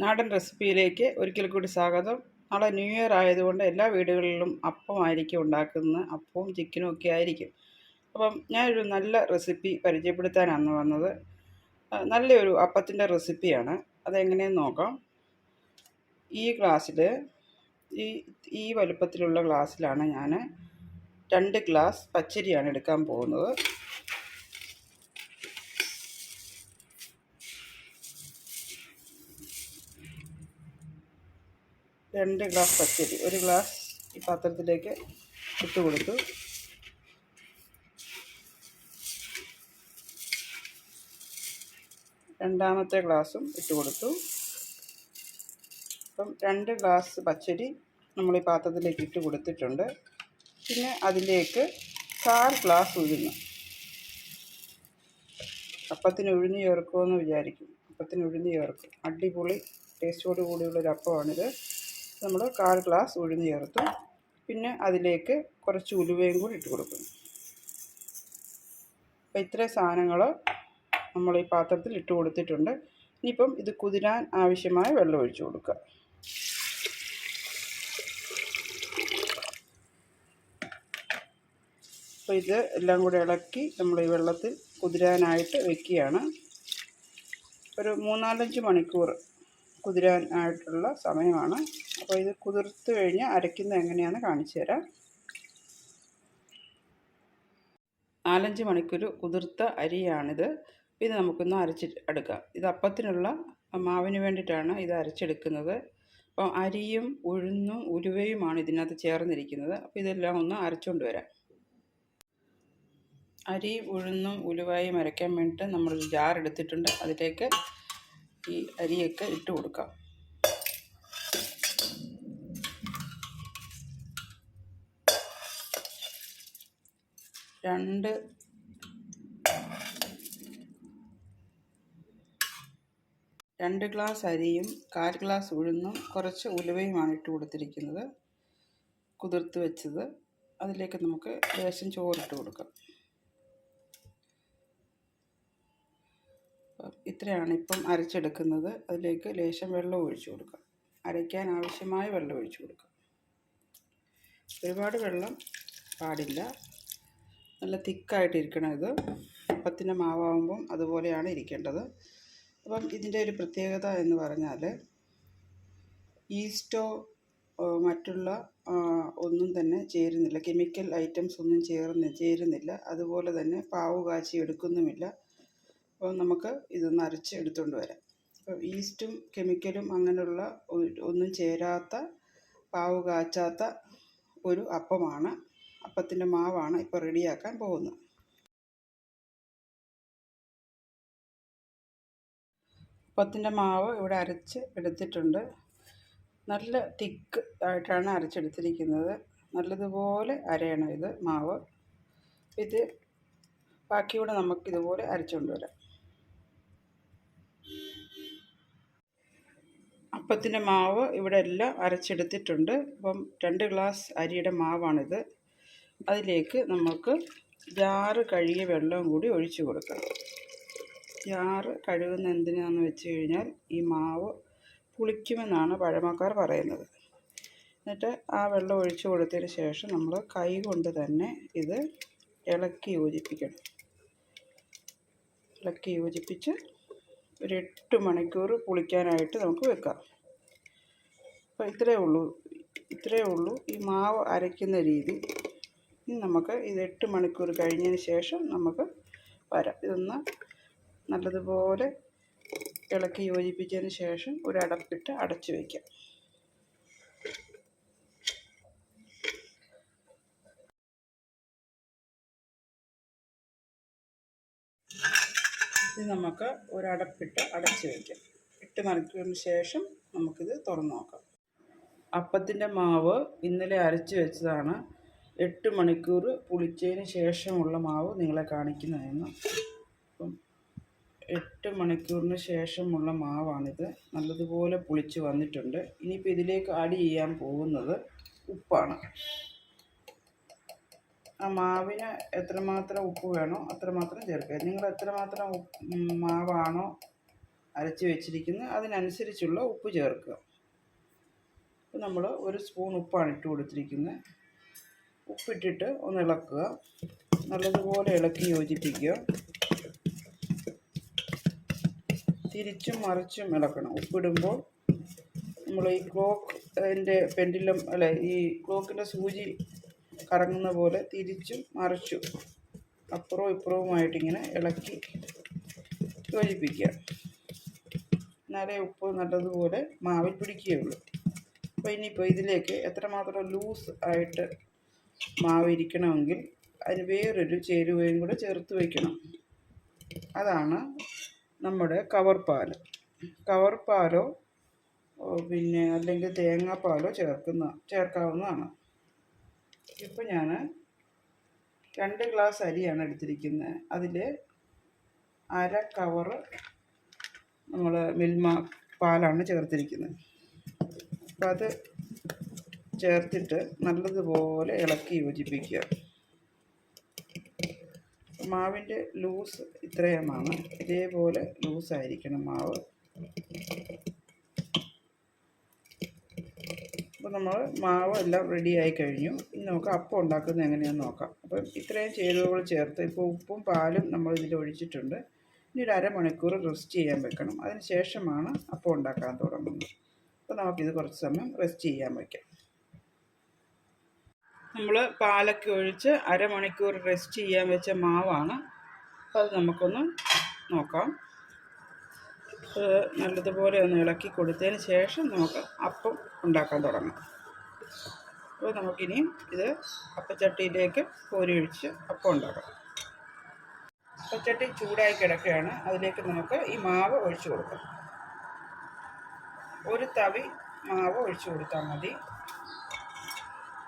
നാടൻ റെസിപ്പിയിലേക്ക് ഒരിക്കൽ കൂടി സ്വാഗതം. നാളെ ന്യൂ ഇയർ ആയതുകൊണ്ട് എല്ലാ വീടുകളിലും അപ്പമായിരിക്കും ഉണ്ടാക്കുന്നത്. അപ്പവും ചിക്കനും ഒക്കെ ആയിരിക്കും. അപ്പം ഞാനൊരു നല്ല റെസിപ്പി പരിചയപ്പെടുത്താനാണ് വന്നത്. നല്ലൊരു അപ്പത്തിൻ്റെ റെസിപ്പിയാണ്. അതെങ്ങനെയെന്ന് നോക്കാം. ഈ ഗ്ലാസ്സിൽ ഈ ഈ വലുപ്പത്തിലുള്ള ഗ്ലാസ്സിലാണ് ഞാൻ 2 ഗ്ലാസ് പച്ചരിയാണ് എടുക്കാൻ പോകുന്നത്. 2 ഗ്ലാസ് പച്ചരി ഒരു ഗ്ലാസ് ഈ പാത്രത്തിലേക്ക് ഇട്ട് കൊടുത്തു. രണ്ടാമത്തെ ഗ്ലാസും ഇട്ട് കൊടുത്തു. അപ്പം 2 ഗ്ലാസ് പച്ചരി നമ്മൾ ഈ പാത്രത്തിലേക്ക് ഇട്ട് കൊടുത്തിട്ടുണ്ട്. പിന്നെ അതിലേക്ക് 1/4 ഗ്ലാസ് ഉഴുന്ന്. അപ്പത്തിന് ഉഴുന്ന് ചേർക്കുമെന്ന് വിചാരിക്കും. അപ്പത്തിന് ഉഴുന്ന് ചേർക്കും. അടിപൊളി ടേസ്റ്റോട് കൂടിയുള്ളൊരു അപ്പമാണിത്. നമ്മൾ 1/4 ഗ്ലാസ് ഉഴുന്ന് ചേർത്തു. പിന്നെ അതിലേക്ക് കുറച്ച് ഉലുവയും കൂടി ഇട്ട് കൊടുക്കുന്നു. അപ്പോൾ ഇത്രയും സാധനങ്ങൾ നമ്മൾ ഈ പാത്രത്തിൽ ഇട്ട് കൊടുത്തിട്ടുണ്ട്. ഇനിയിപ്പം ഇത് കുതിരാൻ ആവശ്യമായ വെള്ളം ഒഴിച്ചു കൊടുക്കുക. അപ്പോൾ ഇത് എല്ലാം കൂടി ഇളക്കി നമ്മൾ ഈ വെള്ളത്തിൽ കുതിരാനായിട്ട് വെക്കുകയാണ്. ഒരു 3-4 മണിക്കൂർ കുതിരാനായിട്ടുള്ള സമയമാണ്. അപ്പോൾ ഇത് കുതിർത്ത് കഴിഞ്ഞ് അരയ്ക്കുന്നത് എങ്ങനെയാണെന്ന് കാണിച്ചു തരാം. 4-5 മണിക്കൂർ കുതിർത്ത അരിയാണിത്. ഇത് നമുക്കൊന്ന് അരച്ചെടുക്കാം. ഇത് അപ്പത്തിനുള്ള മാവിന് വേണ്ടിയിട്ടാണ് ഇത് അരച്ചെടുക്കുന്നത്. അപ്പം അരിയും ഉഴുന്നും ഉലുവയുമാണ് ഇതിനകത്ത് ചേർന്നിരിക്കുന്നത്. അപ്പോൾ ഇതെല്ലാം ഒന്ന് അരച്ചുകൊണ്ട് വരാം. അരി ഉഴുന്നും ഉലുവയും അരയ്ക്കാൻ വേണ്ടിയിട്ട് നമ്മളൊരു ജാർ എടുത്തിട്ടുണ്ട്. അതിലേക്ക് ഈ അരിയൊക്കെ ഇട്ട് കൊടുക്കാം. രണ്ട് ഗ്ലാസ് അരിയും 1/4 ഗ്ലാസ് ഉഴുന്നും കുറച്ച് ഉലുവയുമാണ് ഇട്ട് കൊടുത്തിരിക്കുന്നത്, കുതിർത്ത് വെച്ചത്. അതിലേക്ക് നമുക്ക് ലേശം ചോറിട്ട് കൊടുക്കാം. ഇത്രയാണ് ഇപ്പം അരച്ചെടുക്കുന്നത്. അതിലേക്ക് ലേശം വെള്ളം ഒഴിച്ചു കൊടുക്കാം. അരയ്ക്കാൻ ആവശ്യമായ വെള്ളം ഒഴിച്ചു കൊടുക്കാം. ഒരുപാട് വെള്ളം പാടില്ല. നല്ല തിക്കായിട്ടിരിക്കണം. ഇത് അപ്പത്തിൻ്റെ മാവാകുമ്പം അതുപോലെയാണ് ഇരിക്കേണ്ടത്. അപ്പം ഇതിൻ്റെ ഒരു പ്രത്യേകത എന്ന് പറഞ്ഞാൽ ഈസ്റ്റോ മറ്റുള്ള ഒന്നും തന്നെ ചേരുന്നില്ല. കെമിക്കൽ ഐറ്റംസ് ഒന്നും ചേരുന്നില്ല. അതുപോലെ തന്നെ പാവ് കാച്ചി എടുക്കുന്നുമില്ല. അപ്പോൾ നമുക്ക് ഇതൊന്ന് അരച്ച് എടുത്തുകൊണ്ട് വരാം. അപ്പോൾ ഈസ്റ്റും കെമിക്കലും അങ്ങനെയുള്ള ഒന്നും ചേരാത്ത, പാവ് കാച്ചാത്ത ഒരു അപ്പമാണ്, അപ്പത്തിൻ്റെ മാവാണ് ഇപ്പോൾ റെഡിയാക്കാൻ പോകുന്നത്. അപ്പത്തിൻ്റെ മാവ് ഇവിടെ അരച്ച് എടുത്തിട്ടുണ്ട്. നല്ല തിക്ക് ആയിട്ടാണ് അരച്ചെടുത്തിരിക്കുന്നത്. നല്ലതുപോലെ അരയണം ഇത് മാവ്. ഇത് ബാക്കിയൂടെ നമുക്കിതുപോലെ അരച്ചുകൊണ്ട് വരാം. അപ്പത്തിൻ്റെ മാവ് ഇവിടെ എല്ലാം അരച്ചെടുത്തിട്ടുണ്ട്. അപ്പം 2 ഗ്ലാസ് അരിയുടെ മാവാണിത്. അതിലേക്ക് നമുക്ക് ജാറ് കഴുകിയ വെള്ളവും കൂടി ഒഴിച്ചു കൊടുക്കാം. ജാറ് കഴുകുന്ന എന്തിനാണെന്ന് വെച്ച് കഴിഞ്ഞാൽ ഈ മാവ് പുളിക്കുമെന്നാണ് പഴമക്കാർ പറയുന്നത്. എന്നിട്ട് ആ വെള്ളം ഒഴിച്ചു കൊടുത്തതിന് ശേഷം നമ്മൾ കൈ കൊണ്ട് തന്നെ ഇത് ഇളക്കി യോജിപ്പിക്കണം. ഇളക്കി യോജിപ്പിച്ച് ഒരു 8 മണിക്കൂർ പുളിക്കാനായിട്ട് നമുക്ക് വെക്കാം. അപ്പോൾ ഇത്രയേ ഉള്ളൂ ഈ മാവ് അരയ്ക്കുന്ന രീതി. ഇനി നമുക്ക് ഇത് 8 മണിക്കൂർ കഴിഞ്ഞതിന് ശേഷം നമുക്ക് വരാം. ഇതൊന്ന് നല്ലതുപോലെ ഇളക്കി യോജിപ്പിച്ചതിന് ശേഷം ഒരു അടപ്പിട്ട് അടച്ചു വയ്ക്കാം. ഇത് നമുക്ക് ഒരു അടപ്പിട്ട് അടച്ചു വയ്ക്കാം. 8 മണിക്കൂറിന് ശേഷം നമുക്കിത് തുറന്നു നോക്കാം. അപ്പത്തിൻ്റെ മാവ് ഇന്നലെ അരച്ച് വെച്ചതാണ്. 8 മണിക്കൂർ പുളിച്ചതിന് ശേഷമുള്ള മാവ് നിങ്ങളെ കാണിക്കുന്നതെന്ന്. അപ്പം 8 മണിക്കൂറിന് ശേഷമുള്ള മാവാണിത്. നല്ലതുപോലെ പുളിച്ച് വന്നിട്ടുണ്ട്. ഇനിയിപ്പോൾ ഇതിലേക്ക് ആഡ് ചെയ്യാൻ പോകുന്നത് ഉപ്പാണ്. ആ മാവിന് എത്രമാത്രം ഉപ്പ് വേണോ അത്രമാത്രം ചേർക്കുക. നിങ്ങൾ എത്രമാത്രം മാവാണോ അരച്ച് വെച്ചിരിക്കുന്നത്. അതിനനുസരിച്ചുള്ള ഉപ്പ് ചേർക്കുക. അപ്പോൾ നമ്മൾ 1 സ്പൂൺ ഉപ്പാണ് ഇട്ട് കൊടുത്തിരിക്കുന്നത്. ഉപ്പിട്ടിട്ട് ഒന്ന് ഇളക്കുക. നല്ലതുപോലെ ഇളക്കി യോജിപ്പിക്കുക. തിരിച്ചും മറിച്ചും ഇളക്കണം. ഉപ്പിടുമ്പോൾ നമ്മൾ ഈ ക്ലോക്കിൻ്റെ പെൻഡിലും അല്ല, ഈ ക്ലോക്കിൻ്റെ സൂചി കറങ്ങുന്ന പോലെ തിരിച്ചും മറിച്ചും അപ്പുറവും ഇപ്പുറവുമായിട്ടിങ്ങനെ ഇളക്കി യോജിപ്പിക്കുക. എന്നാലേ ഉപ്പ് നല്ലതുപോലെ മാവിൽ പിടിക്കുകയുള്ളൂ. അപ്പോൾ ഇനിയിപ്പോൾ ഇതിലേക്ക് എത്രമാത്രം ലൂസ് ആയിട്ട് മാവ് ഇരിക്കണമെങ്കിൽ അതിന് വേറൊരു ചേരുവയും കൂടെ ചേർത്ത് വയ്ക്കണം. അതാണ് നമ്മുടെ കവർ പാലോ പിന്നെ അല്ലെങ്കിൽ തേങ്ങാപ്പാലോ ചേർക്കാവുന്നതാണ്. ഇപ്പോൾ ഞാൻ 2 ഗ്ലാസ് അരിയാണ് എടുത്തിരിക്കുന്നത്. അതിൽ 1/2 കവറ് നമ്മൾ മിൽമ പാലാണ് ചേർത്തിരിക്കുന്നത്. അപ്പോൾ അത് ചേർത്തിട്ട് നല്ലതുപോലെ ഇളക്കി യോജിപ്പിക്കുക. മാവിൻ്റെ ലൂസ് ഇത്രയുമാണ്. ഇതേപോലെ ലൂസായിരിക്കണം മാവ്. അപ്പോൾ നമ്മൾ മാവ് എല്ലാം റെഡിയായി കഴിഞ്ഞു. ഇനി നമുക്ക് അപ്പം ഉണ്ടാക്കുന്നത് എങ്ങനെയാണെന്ന് നോക്കാം. അപ്പം ഇത്രയും ചേരുവകൾ ചേർത്ത് ഇപ്പോൾ ഉപ്പും പാലും നമ്മൾ ഇതിൽ ഒഴിച്ചിട്ടുണ്ട്. ഇനി ഒരു അരമണിക്കൂർ റെസ്റ്റ് ചെയ്യാൻ വെക്കണം. അതിന് ശേഷമാണ് അപ്പം ഉണ്ടാക്കാൻ തുടങ്ങുന്നത്. അപ്പോൾ നമുക്കിത് കുറച്ച് സമയം റെസ്റ്റ് ചെയ്യാൻ വയ്ക്കാം. നമ്മൾ പാലൊക്കെ ഒഴിച്ച് അരമണിക്കൂർ റെസ്റ്റ് ചെയ്യാൻ വെച്ച മാവാണ്. അപ്പോൾ അത് നമുക്കൊന്ന് നോക്കാം. നല്ലതുപോലെ ഒന്ന് ഇളക്കി കൊടുത്തതിന് ശേഷം നമുക്ക് അപ്പം ഉണ്ടാക്കാൻ തുടങ്ങാം. അപ്പോൾ നമുക്കിനി ഇത് അപ്പച്ചട്ടിയിലേക്ക് കോരി ഒഴിച്ച് അപ്പം ഉണ്ടാക്കാം. അപ്പച്ചട്ടി ചൂടായി കിടക്കുകയാണ്. അതിലേക്ക് നമുക്ക് ഈ മാവ് ഒഴിച്ചു കൊടുക്കാം. 1 തവി മാവ് ഒഴിച്ചു കൊടുത്താൽ മതി.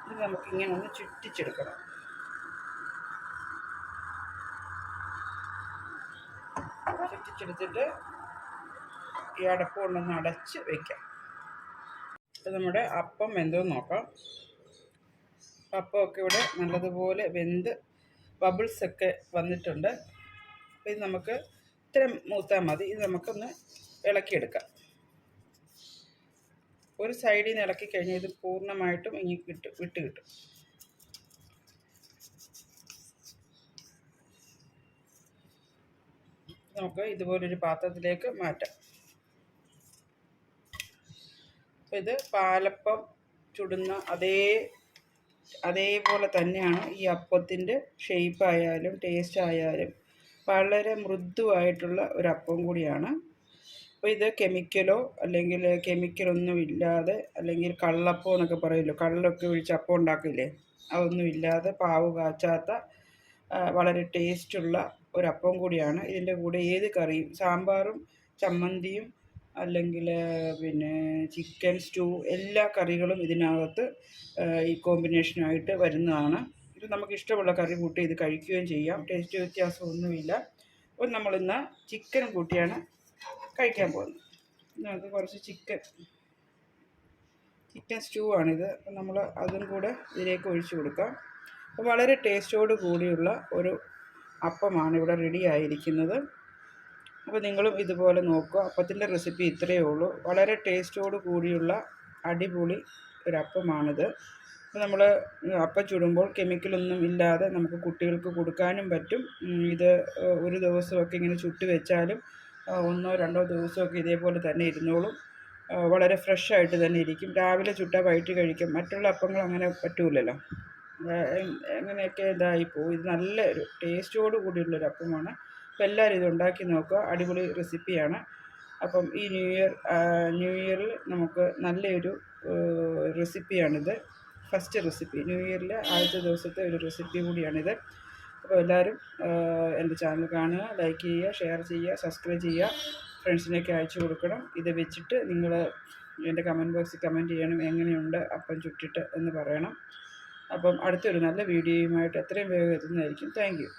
ഇത് നമുക്കിങ്ങനെ ഒന്ന് ചുറ്റിച്ചെടുക്കണം. ചുറ്റിച്ചെടുത്തിട്ട് ഈ അടപ്പ് കൊണ്ടൊന്ന് അടച്ച് വയ്ക്കാം. അപ്പോൾ നമ്മുടെ അപ്പം വെന്തോന്ന് നോക്കാം. അപ്പമൊക്കെ ഇവിടെ നല്ലതുപോലെ വെന്ത് ബബിൾസൊക്കെ വന്നിട്ടുണ്ട്. അപ്പോൾ ഇത് നമുക്ക് ഇത്രയും മൂത്താൽ മതി. ഇത് നമുക്കൊന്ന് ഇളക്കിയെടുക്കാം. ഒരു സൈഡിൽ നിന്ന് ഇളക്കി കഴിഞ്ഞാൽ ഇത് പൂർണ്ണമായിട്ടും വിട്ട് കിട്ടും. നമുക്ക് ഇതുപോലൊരു പാത്രത്തിലേക്ക് മാറ്റാം. അപ്പോൾ ഇത് പാലപ്പം ചുടുന്ന അതേപോലെ തന്നെയാണ് ഈ അപ്പത്തിൻ്റെ ഷേപ്പായാലും ടേസ്റ്റ് ആയാലും വളരെ മൃദുവായിട്ടുള്ള ഒരു അപ്പം കൂടിയാണ്. അപ്പോൾ ഇത് കെമിക്കലോ അല്ലെങ്കിൽ കെമിക്കലൊന്നും ഇല്ലാതെ, അല്ലെങ്കിൽ കള്ളപ്പം എന്നൊക്കെ പറയുമല്ലോ, കള്ളൊക്കെ ഒഴിച്ച് അപ്പം ഉണ്ടാക്കില്ലേ, അതൊന്നും ഇല്ലാതെ പാവ് കാച്ചാത്ത വളരെ ടേസ്റ്റുള്ള ഒരപ്പം കൂടിയാണ്. ഇതിൻ്റെ കൂടെ ഏത് കറിയും, സാമ്പാറും ചമ്മന്തിയും അല്ലെങ്കിൽ പിന്നെ ചിക്കൻ സ്റ്റൂ, എല്ലാ കറികളും ഇതിനകത്ത് ഈ കോമ്പിനേഷനായിട്ട് വരുന്നതാണ്. ഇത് നമുക്ക് ഇഷ്ടമുള്ള കറി കൂട്ടി ഇത് കഴിക്കുകയും ചെയ്യാം. ടേസ്റ്റ് വ്യത്യാസമൊന്നുമില്ല. അപ്പോൾ നമ്മളിന്ന് ചിക്കൻ കൂട്ടിയാണ് കഴിക്കാൻ പോകുന്നത്. നമുക്ക് കുറച്ച് ചിക്കൻ സ്റ്റൂ ആണിത്. അപ്പം നമ്മൾ അതും കൂടെ ഇതിലേക്ക് ഒഴിച്ചു കൊടുക്കാം. അപ്പോൾ വളരെ ടേസ്റ്റോട് കൂടിയുള്ള ഒരു അപ്പമാണ് ഇവിടെ റെഡി ആയിരിക്കുന്നത്. അപ്പോൾ നിങ്ങളും ഇതുപോലെ നോക്കുക. അപ്പത്തിൻ്റെ റെസിപ്പി ഇത്രയേ ഉള്ളൂ. വളരെ ടേസ്റ്റോട് കൂടിയുള്ള അടിപൊളി ഒരു അപ്പമാണിത്. അപ്പോൾ നമ്മൾ അപ്പം ചുടുമ്പോൾ കെമിക്കലൊന്നും ഇല്ലാതെ നമുക്ക് കുട്ടികൾക്ക് കൊടുക്കാനും പറ്റും. ഇത് ഒരു ദിവസമൊക്കെ ഇങ്ങനെ ചുട്ട് വെച്ചാലും 1-2 ദിവസമൊക്കെ ഇതേപോലെ തന്നെ ഇരുന്നോളും. വളരെ ഫ്രഷായിട്ട് തന്നെ ഇരിക്കും. രാവിലെ ചുട്ടാൽ വൈകിട്ട് കഴിക്കും. മറ്റുള്ള അപ്പങ്ങൾ അങ്ങനെ പറ്റൂലല്ലോ, അങ്ങനെയൊക്കെ ഇതായിപ്പോവും. ഇത് നല്ലൊരു ടേസ്റ്റോട് കൂടിയുള്ളൊരു അപ്പമാണ്. അപ്പോൾ എല്ലാവരും ഇത് ഉണ്ടാക്കി നോക്കുക. അടിപൊളി റെസിപ്പിയാണ്. അപ്പം ഈ ന്യൂ ഇയറിൽ നമുക്ക് നല്ലൊരു റെസിപ്പിയാണിത്. ഫസ്റ്റ് റെസിപ്പി, ന്യൂ ഇയറിൽ ആദ്യത്തെ ദിവസത്തെ ഒരു റെസിപ്പി കൂടിയാണിത്. അപ്പോൾ എല്ലാവരും എൻ്റെ ചാനൽ കാണുക, ലൈക്ക് ചെയ്യുക, ഷെയർ ചെയ്യുക, സബ്സ്ക്രൈബ് ചെയ്യുക, ഫ്രണ്ട്സിനൊക്കെ അയച്ചു കൊടുക്കണം. ഇത് വെച്ചിട്ട് നിങ്ങൾ എൻ്റെ കമൻറ്റ് ബോക്സിൽ കമൻറ്റ് ചെയ്യണം, എങ്ങനെയുണ്ട് അപ്പം ചുട്ടിട്ട് എന്ന് പറയണം. അപ്പം അടുത്തൊരു നല്ല വീഡിയോയുമായിട്ട് എത്രയും വേഗം എത്തുന്നതായിരിക്കും. Thank you.